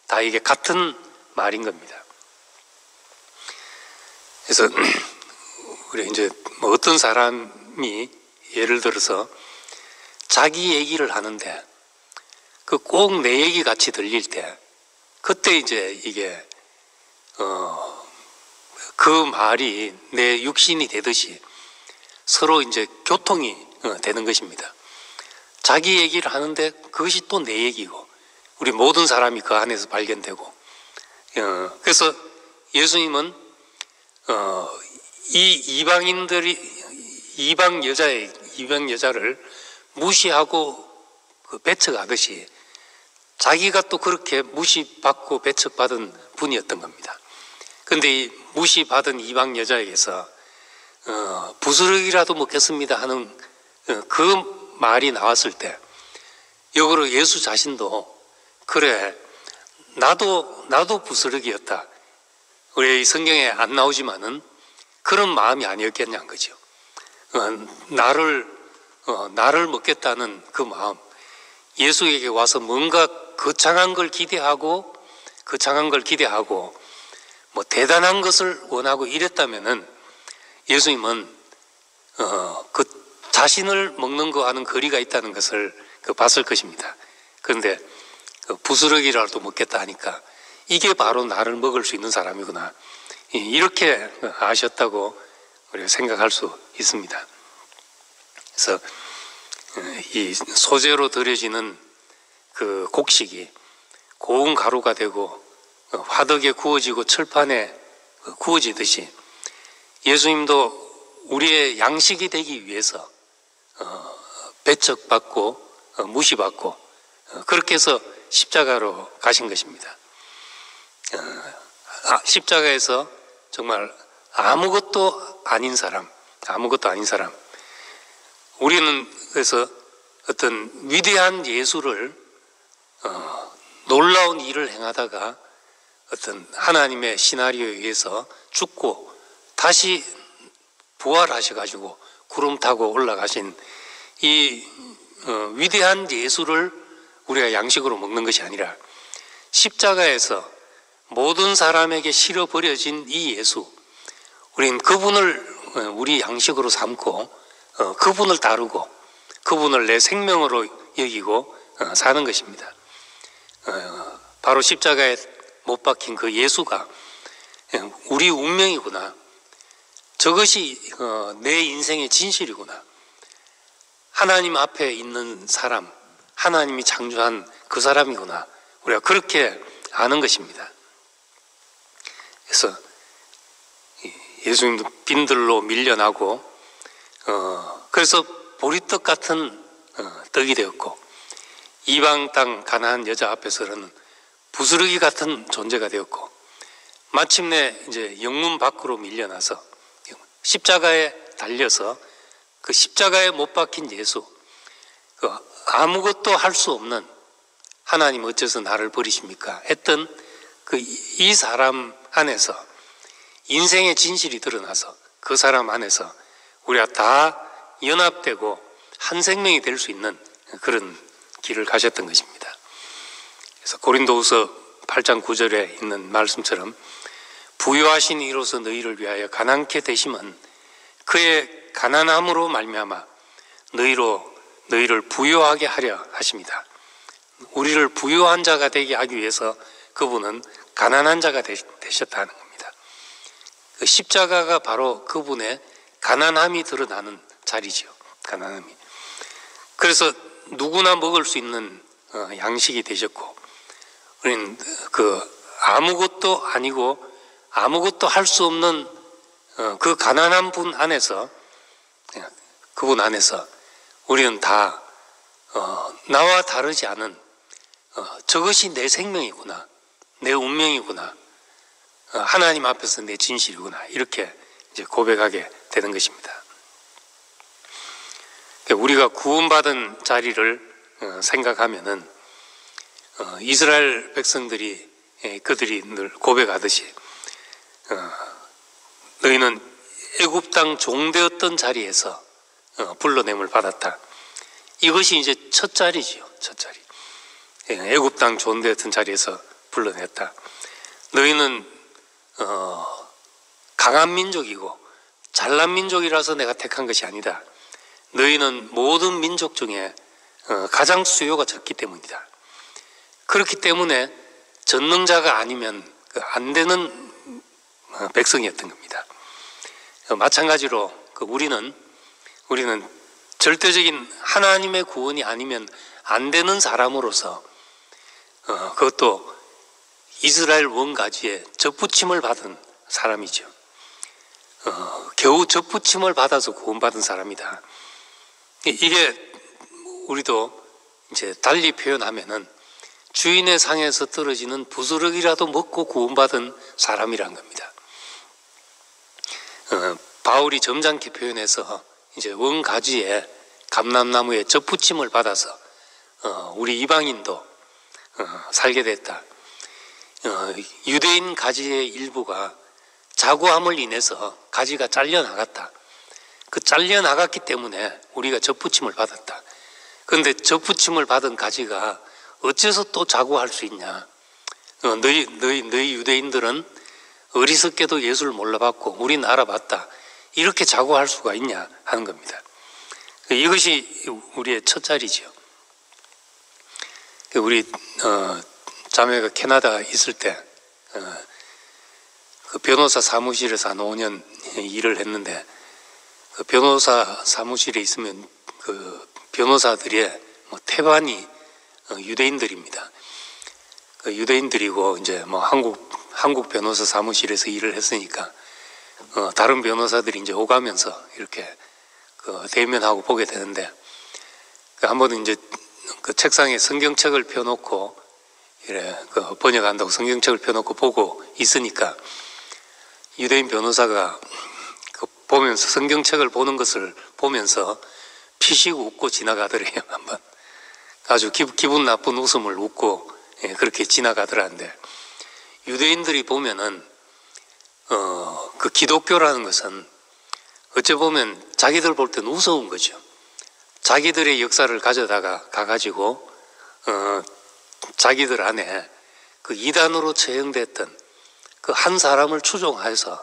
다 이게 같은 말인 겁니다. 그래서 우리 이제 어떤 사람이 사람이 예를 들어서 자기 얘기를 하는데 그 꼭 내 얘기 같이 들릴 때 그때 이제 이게 그 말이 내 육신이 되듯이 서로 이제 교통이 되는 것입니다. 자기 얘기를 하는데 그것이 또 내 얘기고 우리 모든 사람이 그 안에서 발견되고 그래서 예수님은 이 이방 여자를 무시하고 배척하듯이 자기가 또 그렇게 무시받고 배척받은 분이었던 겁니다. 그런데 이 무시받은 이방 여자에게서 부스러기라도 먹겠습니다 하는 그 말이 나왔을 때 역으로 예수 자신도 그래 나도 부스러기였다. 우리 성경에 안 나오지만은 그런 마음이 아니었겠냐는 거죠. 나를 먹겠다는 그 마음, 예수에게 와서 뭔가 거창한 걸 기대하고 뭐 대단한 것을 원하고 이랬다면은 예수님은 그 자신을 먹는 거와는 거리가 있다는 것을 봤을 것입니다. 그런데 부스러기라도 먹겠다 하니까 이게 바로 나를 먹을 수 있는 사람이구나, 이렇게 아셨다고 우리가 생각할 수 있습니다. 그래서 이 소재로 드려지는 그 곡식이 고운 가루가 되고 화덕에 구워지고 철판에 구워지듯이 예수님도 우리의 양식이 되기 위해서 배척받고 무시받고 그렇게 해서 십자가로 가신 것입니다. 십자가에서 정말 아무것도 아닌 사람, 우리는 그래서 어떤 위대한 예수를 놀라운 일을 행하다가 어떤 하나님의 시나리오에 의해서 죽고 다시 부활하셔가지고 구름 타고 올라가신 이 위대한 예수를 우리가 양식으로 먹는 것이 아니라 십자가에서 모든 사람에게 실어버려진 이 예수, 우리는 그분을 우리 양식으로 삼고 그분을 따르고 그분을 내 생명으로 여기고 사는 것입니다. 바로 십자가에 못 박힌 그 예수가 우리 운명이구나, 저것이 내 인생의 진실이구나, 하나님 앞에 있는 사람, 하나님이 창조한 그 사람이구나, 우리가 그렇게 아는 것입니다. 그래서 예수님도 빈들로 밀려나고 그래서 보리떡 같은 떡이 되었고 이방 땅 가나안 여자 앞에서는 부스러기 같은 존재가 되었고 마침내 이제 영문 밖으로 밀려나서 십자가에 달려서 그 십자가에 못 박힌 예수, 아무것도 할 수 없는 하나님 어째서 나를 버리십니까 했던 이 사람 안에서 인생의 진실이 드러나서 그 사람 안에서 우리가 다 연합되고 한 생명이 될 수 있는 그런 길을 가셨던 것입니다. 그래서 고린도후서 8장 9절에 있는 말씀처럼 부요하신 이로서 너희를 위하여 가난케 되심은 그의 가난함으로 말미암아 너희를 부요하게 하려 하십니다. 우리를 부요한 자가 되게 하기 위해서 그분은 가난한 자가 되셨다는 겁니다. 그 십자가가 바로 그분의 가난함이 드러나는 자리지요. 가난함이. 그래서 누구나 먹을 수 있는 양식이 되셨고 우리는 아무것도 아니고 아무것도 할 수 없는 그 가난한 분 안에서, 그분 안에서 우리는 다 나와 다르지 않은 저것이 내 생명이구나, 내 운명이구나, 하나님 앞에서 내 진실이구나, 이렇게 이제 고백하게 되는 것입니다. 우리가 구원받은 자리를 생각하면은 이스라엘 백성들이 그들이 늘 고백하듯이 너희는 애굽 땅 종되었던 자리에서 불러냄을 받았다. 이것이 이제 첫 자리지요. 첫 자리. 애굽 땅 종되었던 자리에서 불러냈다. 너희는 강한 민족이고 잘난 민족이라서 내가 택한 것이 아니다. 너희는 모든 민족 중에 가장 수요가 적기 때문이다. 그렇기 때문에 전능자가 아니면 안 되는 백성이었던 겁니다. 마찬가지로 우리는 절대적인 하나님의 구원이 아니면 안 되는 사람으로서 그것도 이스라엘 원가지에 접붙임을 받은 사람이죠. 겨우 접붙임을 받아서 구원받은 사람이다. 이게 우리도 이제 달리 표현하면은 주인의 상에서 떨어지는 부스러기라도 먹고 구원받은 사람이란 겁니다. 바울이 점잖게 표현해서 이제 원가지에 감람나무에 접붙임을 받아서 우리 이방인도 살게 됐다. 유대인 가지의 일부가 자고함을 인해서 가지가 잘려나갔다. 그 잘려나갔기 때문에 우리가 접붙임을 받았다. 그런데 접붙임을 받은 가지가 어째서 또 자고할 수 있냐? 너희 유대인들은 어리석게도 예수를 몰라봤고 우린 알아봤다. 이렇게 자고할 수가 있냐 하는 겁니다. 이것이 우리의 첫 자리죠. 우리 자매가 캐나다 있을 때 그 변호사 사무실에서 한 5년 일을 했는데 그 변호사 사무실에 있으면 그 변호사들의 태반이 유대인들입니다. 그 유대인들이고 이제 뭐 한국 변호사 사무실에서 일을 했으니까 다른 변호사들이 이제 오가면서 이렇게 대면하고 보게 되는데 한 번은 이제 그 책상에 성경책을 펴놓고 이래 번역한다고 성경책을 펴놓고 보고 있으니까 유대인 변호사가 보면서 성경책을 보는 것을 보면서 피식 웃고 지나가더래요. 한번 아주 기분 나쁜 웃음을 웃고 그렇게 지나가더라는데 유대인들이 보면은 그 기독교라는 것은 어찌 보면 자기들 볼 때는 우스운 거죠. 자기들의 역사를 가가지고 자기들 안에 그 이단으로 처형됐던 그 한 사람을 추종해서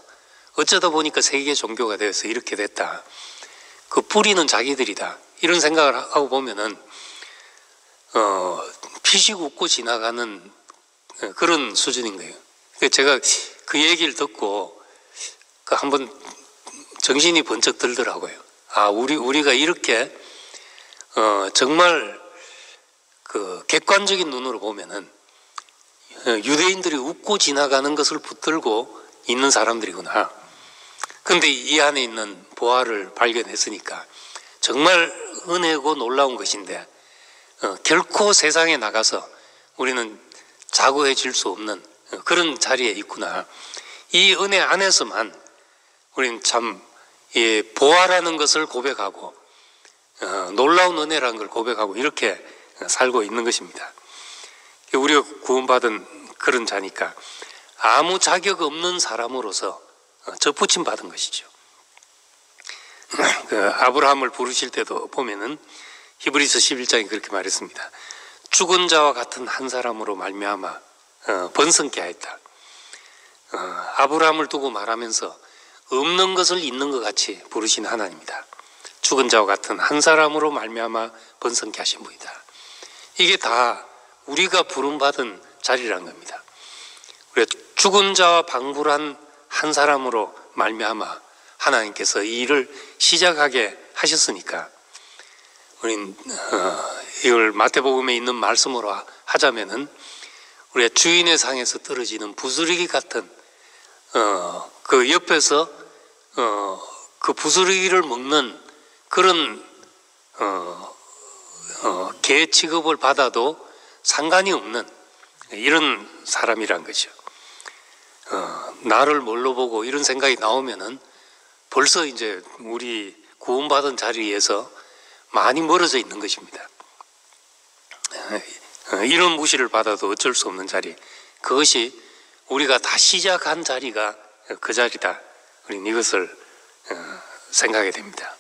어쩌다 보니까 세계 종교가 되어서 이렇게 됐다. 그 뿌리는 자기들이다. 이런 생각을 하고 보면은 피식 웃고 지나가는 그런 수준인 거예요. 제가 그 얘기를 듣고 한번 정신이 번쩍 들더라고요. 아, 우리가 이렇게 정말 그 객관적인 눈으로 보면은 유대인들이 웃고 지나가는 것을 붙들고 있는 사람들이구나. 그런데 이 안에 있는 보화를 발견했으니까 정말 은혜고 놀라운 것인데 결코 세상에 나가서 우리는 자고해질 수 없는 그런 자리에 있구나. 이 은혜 안에서만 우리는 참 보화라는 것을 고백하고 놀라운 은혜라는 걸 고백하고 이렇게 살고 있는 것입니다. 우리가 구원받은 그런 자니까 아무 자격 없는 사람으로서 접붙임 받은 것이죠. 아브라함을 부르실 때도 보면은 히브리서 11장에 그렇게 말했습니다. 죽은 자와 같은 한 사람으로 말미암아 번성케 하였다. 아브라함을 두고 말하면서 없는 것을 있는 것 같이 부르신 하나님이다. 죽은 자와 같은 한 사람으로 말미암아 번성케 하신 분이다. 이게 다 우리가 부름받은 자리라는 겁니다. 우리가 죽은 자와 방불한 한 사람으로 말미암아 하나님께서 이 일을 시작하게 하셨으니까 우린 이걸 마태복음에 있는 말씀으로 하자면은 우리가 주인의 상에서 떨어지는 부스러기 같은 그 옆에서 그 부스러기를 먹는 그런 개 취급을 받아도 상관이 없는 이런 사람이란 거죠. 나를 뭘로 보고 이런 생각이 나오면은 벌써 이제 우리 구원받은 자리에서 많이 멀어져 있는 것입니다. 이런 무시를 받아도 어쩔 수 없는 자리, 그것이 우리가 다 시작한 자리가 그 자리다. 우리는 이것을 생각하게 됩니다.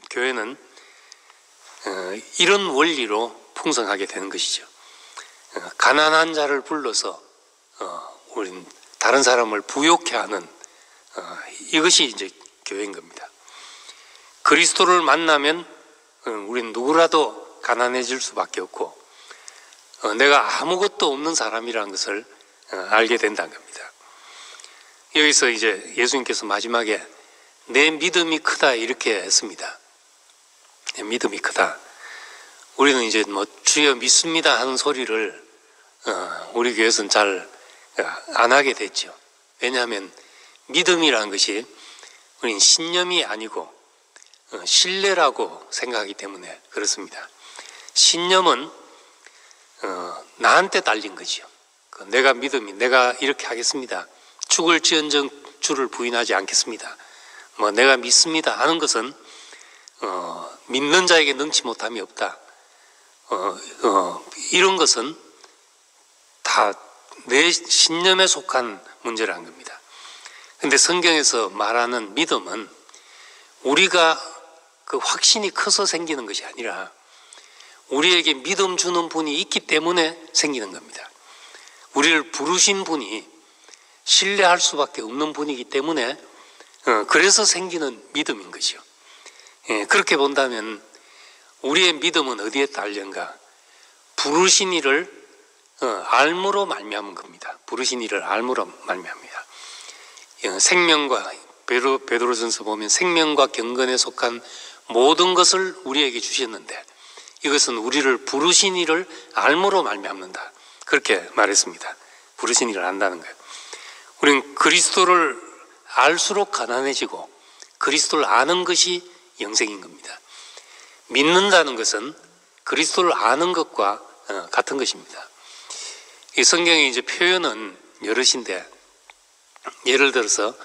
교회는 이런 원리로 풍성하게 되는 것이죠. 가난한 자를 불러서 우린 다른 사람을 부욕해 하는 이것이 이제 교회인 겁니다. 그리스도를 만나면 우리는 누구라도 가난해질 수밖에 없고 내가 아무것도 없는 사람이라는 것을 알게 된다는 겁니다. 여기서 이제 예수님께서 마지막에 내 믿음이 크다 이렇게 했습니다. 내 믿음이 크다. 우리는 이제 뭐 주여 믿습니다 하는 소리를 우리 교회에서는 잘 안 하게 됐죠. 왜냐하면 믿음이라는 것이 우리는 신념이 아니고 신뢰라고 생각하기 때문에 그렇습니다. 신념은 나한테 달린 거죠. 내가 믿음이 내가 이렇게 하겠습니다. 죽을지언정 주를 부인하지 않겠습니다. 뭐 내가 믿습니다 하는 것은 믿는 자에게 능치 못함이 없다. 이런 것은 다 내 신념에 속한 문제라는 겁니다. 그런데 성경에서 말하는 믿음은 우리가 그 확신이 커서 생기는 것이 아니라 우리에게 믿음 주는 분이 있기 때문에 생기는 겁니다. 우리를 부르신 분이 신뢰할 수밖에 없는 분이기 때문에 그래서 생기는 믿음인 것이요. 그렇게 본다면 우리의 믿음은 어디에 딸린가? 부르신 이를 알므로 말미암은 겁니다. 부르신 이를 알므로 말미암니다. 생명과 베드로전서 보면 생명과 경건에 속한 모든 것을 우리에게 주셨는데 이것은 우리를 부르신 이를 알므로 말미암는다. 그렇게 말했습니다. 부르신 이를 안다는 거예요. 우리는 그리스도를 알수록 가난해지고 그리스도를 아는 것이 영생인 겁니다. 믿는다는 것은 그리스도를 아는 것과 같은 것입니다. 이 성경의 이제 표현은 여럿인데 예를 들어서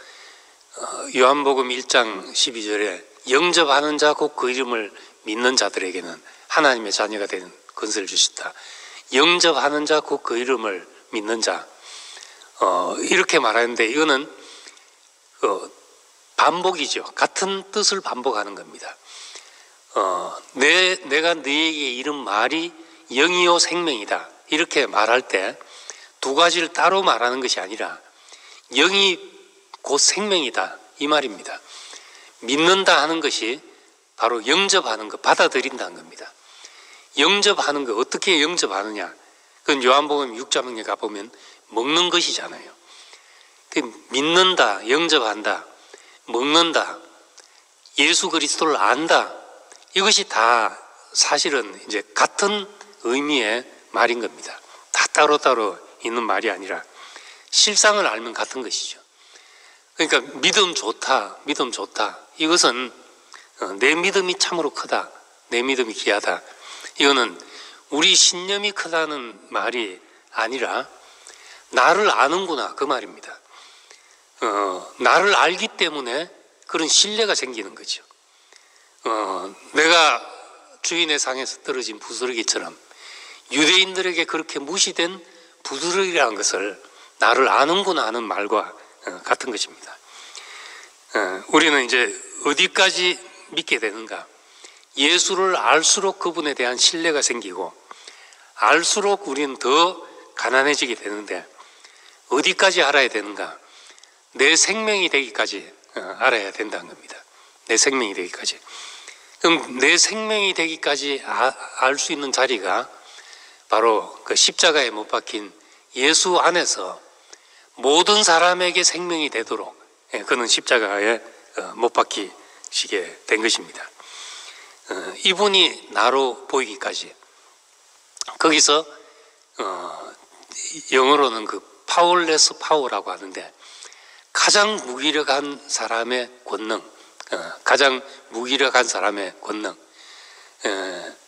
요한복음 1장 12절에 영접하는 자 곧 그 이름을 믿는 자들에게는 하나님의 자녀가 되는 권세를 주셨다. 영접하는 자 곧 그 이름을 믿는 자 이렇게 말하는데 이거는 반복이죠. 같은 뜻을 반복하는 겁니다. 내가 너에게 이른 말이 영이요 생명이다 이렇게 말할 때 두 가지를 따로 말하는 것이 아니라 영이 곧 생명이다 이 말입니다. 믿는다 하는 것이 바로 영접하는 것, 받아들인다는 겁니다. 영접하는 것, 어떻게 영접하느냐? 그건 요한복음 6장에 가보면 먹는 것이잖아요. 믿는다, 영접한다, 먹는다, 예수 그리스도를 안다. 이것이 다 사실은 이제 같은 의미의 말인 겁니다. 다 따로따로 있는 말이 아니라 실상을 알면 같은 것이죠. 그러니까 믿음 좋다, 믿음 좋다. 이것은 내 믿음이 참으로 크다, 내 믿음이 귀하다. 이거는 우리 신념이 크다는 말이 아니라 나를 아는구나 그 말입니다. 나를 알기 때문에 그런 신뢰가 생기는 거죠. 내가 주인의 상에서 떨어진 부스러기처럼 유대인들에게 그렇게 무시된 부스러기라는 것을 나를 아는구나 하는 말과 같은 것입니다. 우리는 이제 어디까지 믿게 되는가? 예수를 알수록 그분에 대한 신뢰가 생기고 알수록 우리는 더 가난해지게 되는데 어디까지 알아야 되는가? 내 생명이 되기까지 알아야 된다는 겁니다. 내 생명이 되기까지. 그럼 내 생명이 되기까지 알 수 있는 자리가 바로 그 십자가에 못 박힌 예수 안에서 모든 사람에게 생명이 되도록 그는 십자가에 못 박히시게 된 것입니다. 이분이 나로 보이기까지 거기서 영어로는 그 파워레스 파워라고 하는데 가장 무기력한 사람의 권능, 가장 무기력한 사람의 권능,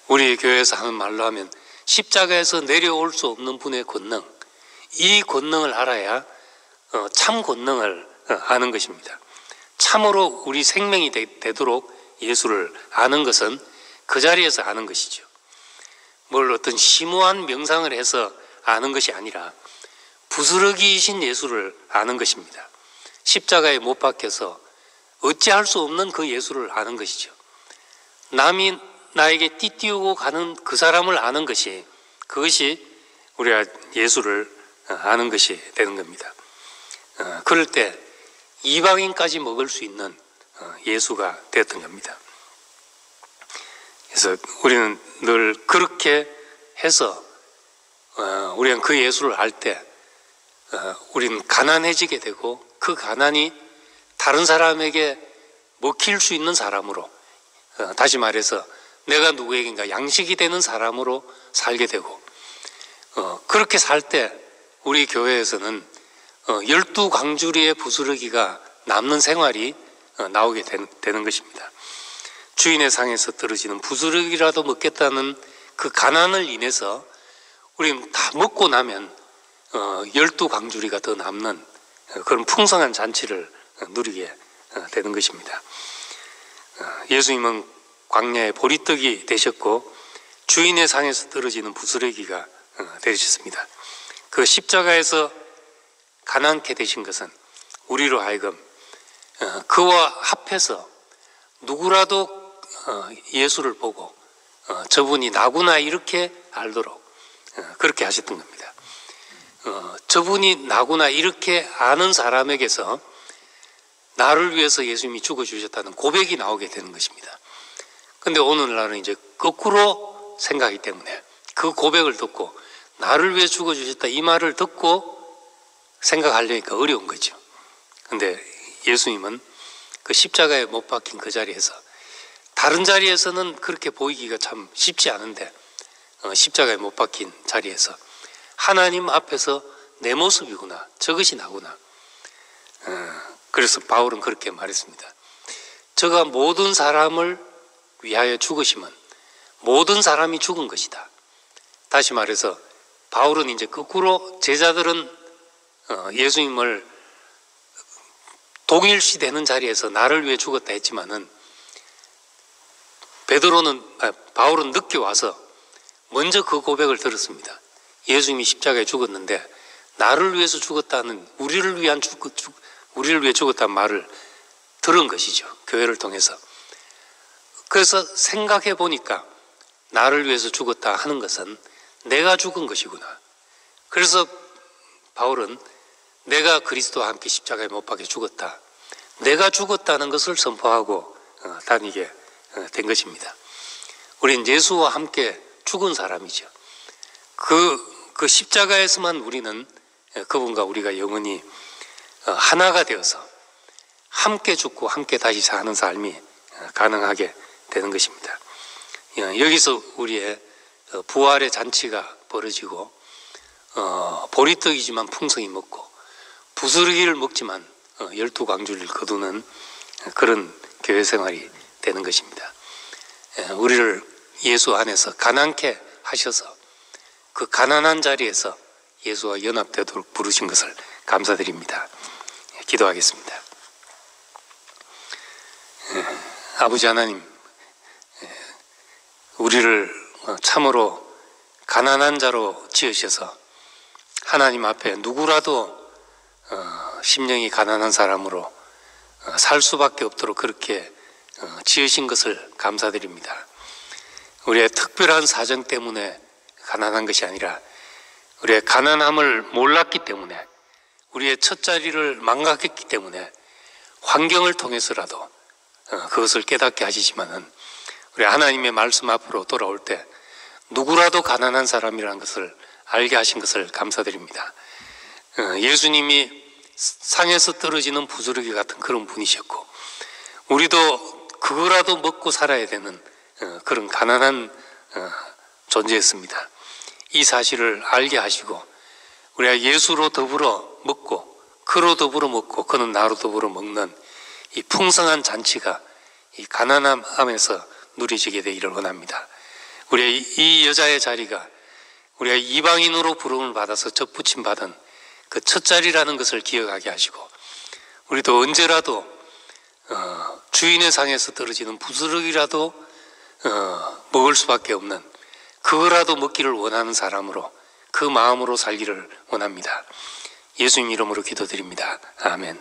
우리 교회에서 하는 말로 하면 십자가에서 내려올 수 없는 분의 권능, 이 권능을 알아야 참 권능을 아는 것입니다. 참으로 우리 생명이 되도록 예수를 아는 것은 그 자리에서 아는 것이죠. 뭘 어떤 심오한 명상을 해서 아는 것이 아니라 부스러기이신 예수를 아는 것입니다. 십자가에 못 박혀서 어찌할 수 없는 그 예수를 아는 것이죠. 남이 나에게 띠띠우고 가는 그 사람을 아는 것이, 그것이 우리가 예수를 아는 것이 되는 겁니다. 그럴 때 이방인까지 먹을 수 있는 예수가 되었던 겁니다. 그래서 우리는 늘 그렇게 해서 우리는 그 예수를 알 때 우리는 가난해지게 되고 그 가난이 다른 사람에게 먹힐 수 있는 사람으로, 다시 말해서 내가 누구에게인가 양식이 되는 사람으로 살게 되고, 그렇게 살 때 우리 교회에서는 12광주리의 부스러기가 남는 생활이 나오게 되는 것입니다. 주인의 상에서 떨어지는 부스러기라도 먹겠다는 그 가난을 인해서 우리는 다 먹고 나면 12광주리가 더 남는 그런 풍성한 잔치를 누리게 되는 것입니다. 예수님은 광야의 보리떡이 되셨고 주인의 상에서 떨어지는 부스러기가 되셨습니다. 그 십자가에서 가난케 되신 것은 우리로 하여금 그와 합해서 누구라도 예수를 보고 저분이 나구나 이렇게 알도록 그렇게 하셨던 겁니다. 저분이 나구나 이렇게 아는 사람에게서 나를 위해서 예수님이 죽어주셨다는 고백이 나오게 되는 것입니다. 근데 오늘날은 이제 거꾸로 생각하기 때문에 그 고백을 듣고 나를 위해 죽어주셨다 이 말을 듣고 생각하려니까 어려운 거죠. 근데 예수님은 그 십자가에 못 박힌 그 자리에서, 다른 자리에서는 그렇게 보이기가 참 쉽지 않은데 십자가에 못 박힌 자리에서 하나님 앞에서 내 모습이구나, 저것이 나구나. 그래서 바울은 그렇게 말했습니다. 저가 모든 사람을 위하여 죽으심은 모든 사람이 죽은 것이다. 다시 말해서 바울은 이제 거꾸로, 제자들은 예수님을 동일시되는 자리에서 나를 위해 죽었다 했지만은 바울은 늦게 와서 먼저 그 고백을 들었습니다. 예수님이 십자가에 죽었는데 나를 위해서 죽었다는, 우리를 위해 죽었다는 말을 들은 것이죠. 교회를 통해서. 그래서 생각해 보니까 나를 위해서 죽었다 하는 것은 내가 죽은 것이구나. 그래서 바울은 내가 그리스도와 함께 십자가에 못 박혀 죽었다, 내가 죽었다는 것을 선포하고 다니게 된 것입니다. 우리는 예수와 함께 죽은 사람이죠. 그 십자가에서만 우리는 그분과 우리가 영원히 하나가 되어서 함께 죽고 함께 다시 사는 삶이 가능하게 되는 것입니다. 여기서 우리의 부활의 잔치가 벌어지고 보리떡이지만 풍성히 먹고 부스러기를 먹지만 12광주리를 거두는 그런 교회 생활이 되는 것입니다. 우리를 예수 안에서 가난케 하셔서 그 가난한 자리에서 예수와 연합되도록 부르신 것을 감사드립니다. 기도하겠습니다. 아버지 하나님, 우리를 참으로 가난한 자로 지으셔서 하나님 앞에 누구라도 심령이 가난한 사람으로 살 수밖에 없도록 그렇게 지으신 것을 감사드립니다. 우리의 특별한 사정 때문에 가난한 것이 아니라 우리의 가난함을 몰랐기 때문에, 우리의 첫자리를 망각했기 때문에 환경을 통해서라도 그것을 깨닫게 하시지만은 우리 하나님의 말씀 앞으로 돌아올 때 누구라도 가난한 사람이라는 것을 알게 하신 것을 감사드립니다. 예수님이 상에서 떨어지는 부스러기 같은 그런 분이셨고 우리도 그거라도 먹고 살아야 되는 그런 가난한 존재였습니다. 이 사실을 알게 하시고 우리가 예수로 더불어 먹고 그로 더불어 먹고 그는 나로 더불어 먹는 이 풍성한 잔치가 이 가난함에서 누려지게 되기를 원합니다. 우리의 이 여자의 자리가 우리가 이방인으로 부름을 받아서 접붙임 받은 그 첫 자리라는 것을 기억하게 하시고 우리도 언제라도 주인의 상에서 떨어지는 부스러기라도 먹을 수밖에 없는, 그거라도 먹기를 원하는 사람으로, 그 마음으로 살기를 원합니다. 예수님 이름으로 기도드립니다. 아멘.